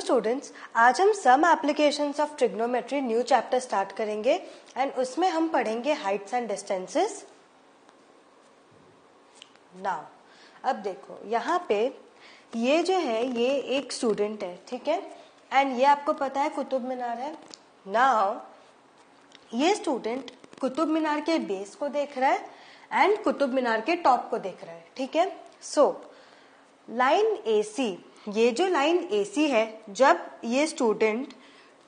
Students, आज हम some applications of trigonometry new chapter start करेंगे एंड उसमें हम पढ़ेंगे हाइट्स एंड डिस्टेंसेस। नाउ अब देखो यहाँ पे ये जो है ये एक स्टूडेंट है, ठीक है, एंड ये आपको पता है कुतुब मीनार है। नाउ ये स्टूडेंट कुतुब मीनार के बेस को देख रहा है एंड कुतुब मीनार के टॉप को देख रहा है, ठीक है। सो लाइन AC, ये जो लाइन AC है, जब ये स्टूडेंट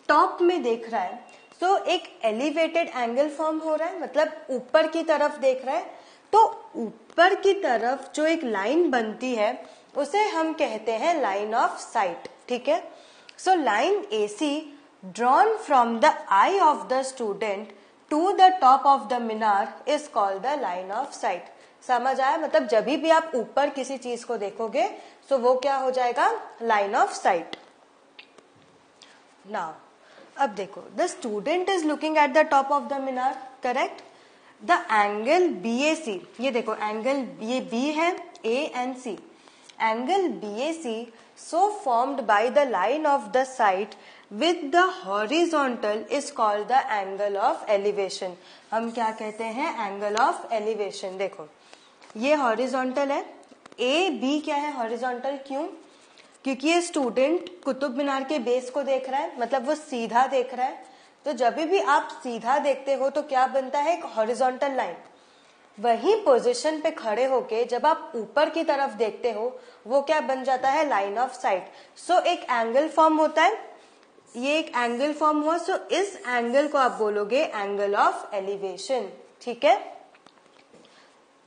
टॉप में देख रहा है तो एक एलिवेटेड एंगल फॉर्म हो रहा है, मतलब ऊपर की तरफ देख रहा है। तो ऊपर की तरफ जो एक लाइन बनती है उसे हम कहते हैं लाइन ऑफ साइट, ठीक है। So line AC drawn from the eye of the student to the top of the minar is called the line of sight. समझ आया? मतलब जब भी आप ऊपर किसी चीज को देखोगे तो वो क्या हो जाएगा? Line of site. नाउ अब देखो, the student is looking at the top of the Minar, correct. The angle BAC, ये देखो एंगल ये B है, A and C, angle BAC so formed by the line of the site with the horizontal is called the angle of elevation। हम क्या कहते हैं? Angle of elevation. देखो ये हॉरिजॉन्टल है, AB क्या है? हॉरिजॉन्टल। क्यों? क्योंकि ये स्टूडेंट कुतुब मीनार के बेस को देख रहा है, मतलब वो सीधा देख रहा है। तो जब भी आप सीधा देखते हो तो क्या बनता है? एक हॉरिजॉन्टल लाइन। वही पोजीशन पे खड़े होके जब आप ऊपर की तरफ देखते हो वो क्या बन जाता है? Line of site. सो एक एंगल फॉर्म होता है, ये एक एंगल फॉर्म हुआ। सो इस एंगल को आप बोलोगे एंगल ऑफ एलिवेशन, ठीक है।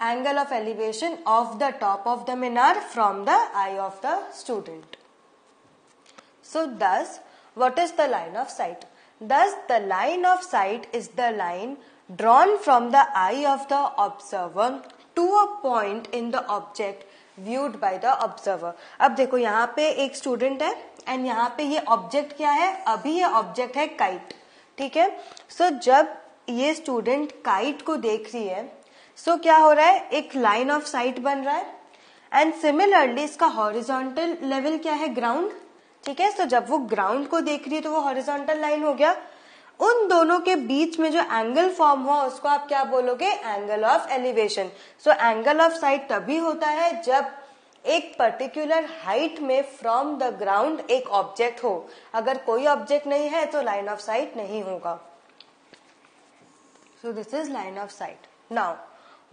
Angle of elevation of the top of the minar from the eye of the student. So thus, what is the line of sight? Thus, the line of sight is the line drawn from the eye of the observer to a point in the object viewed by the observer. अब देखो यहाँ पे एक student है and यहाँ पे ये object क्या है? अभी ये ऑब्जेक्ट है काइट, ठीक है। सो जब ये स्टूडेंट काइट को देख रही है सो क्या हो रहा है? एक लाइन ऑफ साइट बन रहा है एंड सिमिलरली इसका हॉरिजॉन्टल लेवल क्या है? ग्राउंड, ठीक है। सो जब वो ग्राउंड को देख रही है तो वो हॉरिजॉन्टल लाइन हो गया। उन दोनों के बीच में जो एंगल फॉर्म हुआ उसको आप क्या बोलोगे? Angle of elevation. So angle of site तभी होता है जब एक पर्टिकुलर हाइट में फ्रॉम द ग्राउंड एक ऑब्जेक्ट हो। अगर कोई ऑब्जेक्ट नहीं है तो लाइन ऑफ साइट नहीं होगा। So this is line of site. Now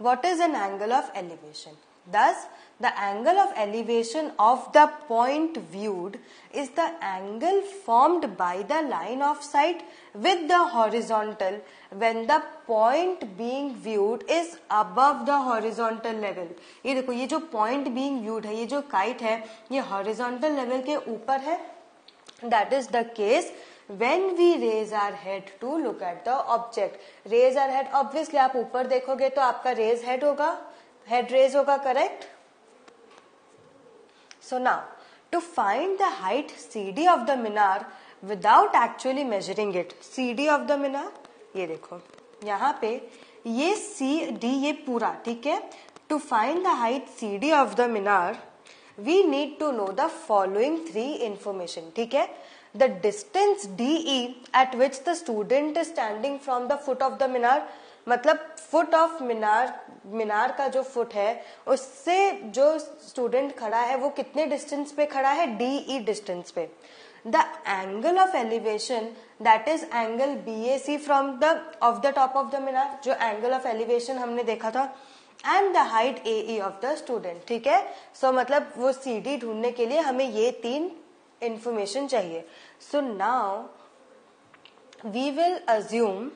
what is an angle of elevation? Thus, the angle of elevation of the point viewed is the angle formed by the line of sight with the horizontal when the point being viewed is above the horizontal level। ये देखो, ये जो point being viewed है, ये जो kite है, ये horizontal level के ऊपर है। That is the case when we raise our head to look at the object। raise our head, obviously आप ऊपर देखोगे तो आपका raise head होगा, head raise होगा, correct। so now to find the height CD of the minar without actually measuring it, CD of the minar, ये देखो यहाँ पे ये CD ये पूरा, ठीक है। to find the height CD of the minar we need to know the following three information, ठीक है। The distance DE at which the student is standing from the foot of the minar, मतलब foot of मीनार का जो foot है उससे जो student खड़ा है वो कितने डिस्टेंस पे खड़ा है? DE डिस्टेंस पे। The angle of elevation that is angle BAC from the of the top of the minar, जो angle of elevation हमने देखा था, and the height AE of the student, ठीक है। सो मतलब वो CD ढूंढने के लिए हमें ये तीन information चाहिए। So now we will assume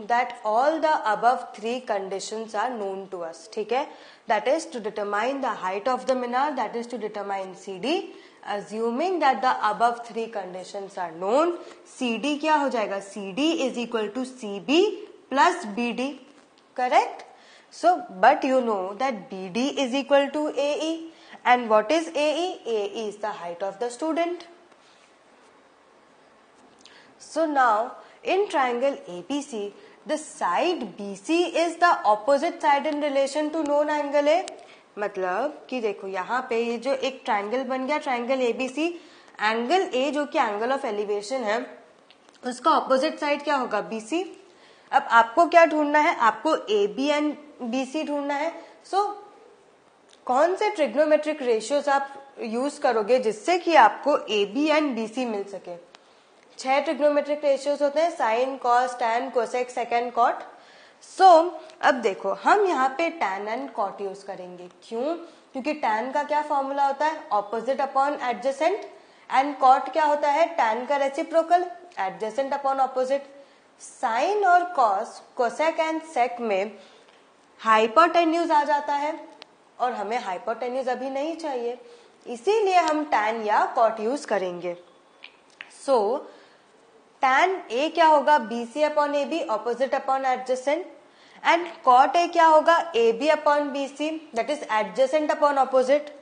that all the above three conditions are known to us, ठीक है। That is to determine the height of the minar, that is to determine CD, assuming that the above three conditions are known, CD क्या हो जाएगा? CD is equal to CB plus BD, correct। So but you know that BD is equal to AE, and what is AE? AE is the height of the student. So now in triangle ABC, the side BC is the opposite side in relation to known angle A, मतलब कि देखो यहाँ पे ये जो एक triangle बन गया, ट्रायंगल एबीसी, एंगल ए जो कि एंगल ऑफ एलिवेशन है, उसका ऑपोजिट साइड क्या होगा, बीसी। अब आपको क्या ढूंढना है, आपको ए बी एंड बीसी ढूंढना है। सो कौन से ट्रिग्नोमेट्रिक रेशियोज आप यूज करोगे जिससे कि आपको ए बी एंड बीसी मिल सके। 6 ट्रिग्नोमेट्रिक रेशियोज होते हैं, sine, cos, tan, cosec, secant, cot. So अब देखो हम यहाँ पे टैन एंड कॉट यूज करेंगे। क्यों? क्योंकि टैन का क्या फॉर्मूला होता है, opposite upon adjacent, and cot क्या होता है, टैन का reciprocal, adjacent upon opposite. Sine और कॉस, कोसेक एंड सेक में हाइपोटेन्यूज आ जाता है और हमें हाइपोटेन्यूज अभी नहीं चाहिए, इसीलिए हम टैन या कॉट यूज करेंगे। सो टैन ए क्या होगा, BC upon A B, opposite upon adjacent, and cot A क्या होगा, A B upon BC, that is adjacent upon opposite,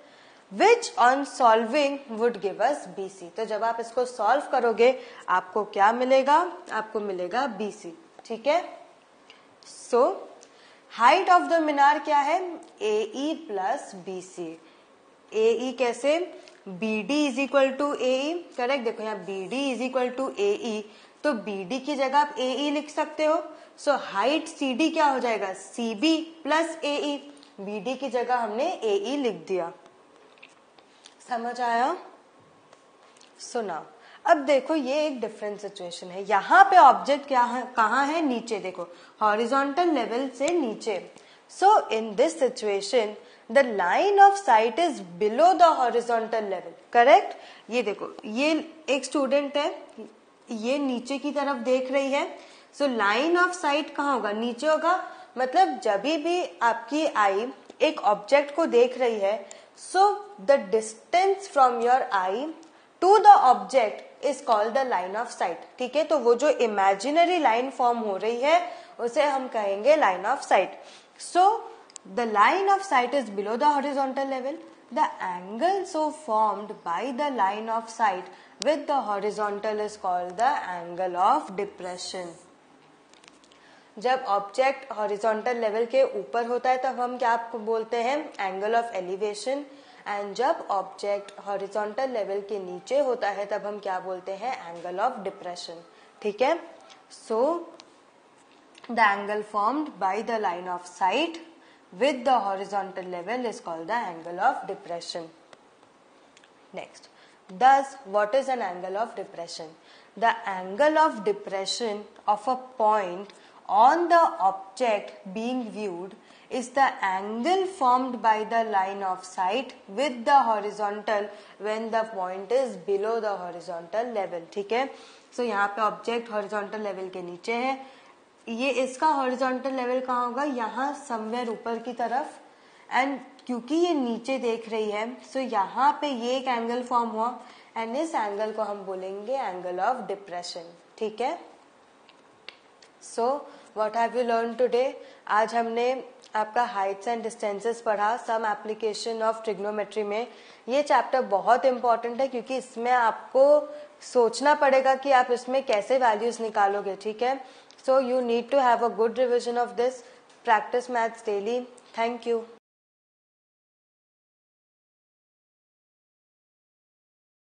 which on solving would give us BC. तो जब आप इसको सॉल्व करोगे आपको क्या मिलेगा, आपको मिलेगा बीसी। ठीक है। सो हाइट ऑफ द मीनार क्या है, ए E plus B C. A E कैसे, B D is equal to A E, correct. देखो यहाँ B D is equal to A E, तो बी डी की जगह आप ए ई लिख सकते हो। सो हाइट सी डी क्या हो जाएगा, सी बी प्लस ए ई, बी डी की जगह हमने ए ई लिख दिया। समझ आया? सुना। अब देखो ये एक डिफरेंट सिचुएशन है, यहाँ पे ऑब्जेक्ट क्या है, कहाँ है, नीचे। देखो हॉरिजॉन्टल लेवल से नीचे। So in this situation the line of sight is below the horizontal level, correct. ये देखो ये एक स्टूडेंट है, ये नीचे की तरफ देख रही है। सो लाइन ऑफ साइट कहाँ होगा, नीचे होगा। मतलब जब भी आपकी आई एक ऑब्जेक्ट को देख रही है, so the distance from your eye to the object is called the line of sight. ठीक है, तो वो जो इमेजिनरी लाइन फॉर्म हो रही है उसे हम कहेंगे line of site. So the line of sight is below the horizontal level, the angle so formed by the line of site with the horizontal is called the angle of depression. जब object horizontal level के ऊपर होता है तब हम क्या बोलते हैं, एंगल ऑफ एलिवेशन, एंड जब ऑब्जेक्ट हॉरिजॉन्टल लेवल के नीचे होता है तब हम क्या बोलते हैं, एंगल ऑफ डिप्रेशन। ठीक है। So the angle formed by the line of site with the horizontal level is called the angle of depression. Next, thus what is an angle of depression? The angle of depression of a point on the object being viewed is the angle formed by the line of sight with the horizontal when the point is below the horizontal level. ठीक है। So यहाँ पे object horizontal level के नीचे है, ये इसका horizontal level कहाँ होगा, यहाँ समवेयर ऊपर की तरफ, एंड क्योंकि ये नीचे देख रही है सो यहाँ पे ये एक एंगल फॉर्म हुआ, एंड इस एंगल को हम बोलेंगे एंगल ऑफ डिप्रेशन। ठीक है। So what have you learn today? आज हमने आपका हाइट्स एंड डिस्टेंसेस पढ़ा, सम एप्लीकेशन ऑफ ट्रिग्नोमेट्री में। ये चैप्टर बहुत इंपॉर्टेंट है क्योंकि इसमें आपको सोचना पड़ेगा कि आप इसमें कैसे वैल्यूज निकालोगे। ठीक है। So you need to have a good revision of this. Practice maths daily. Thank you.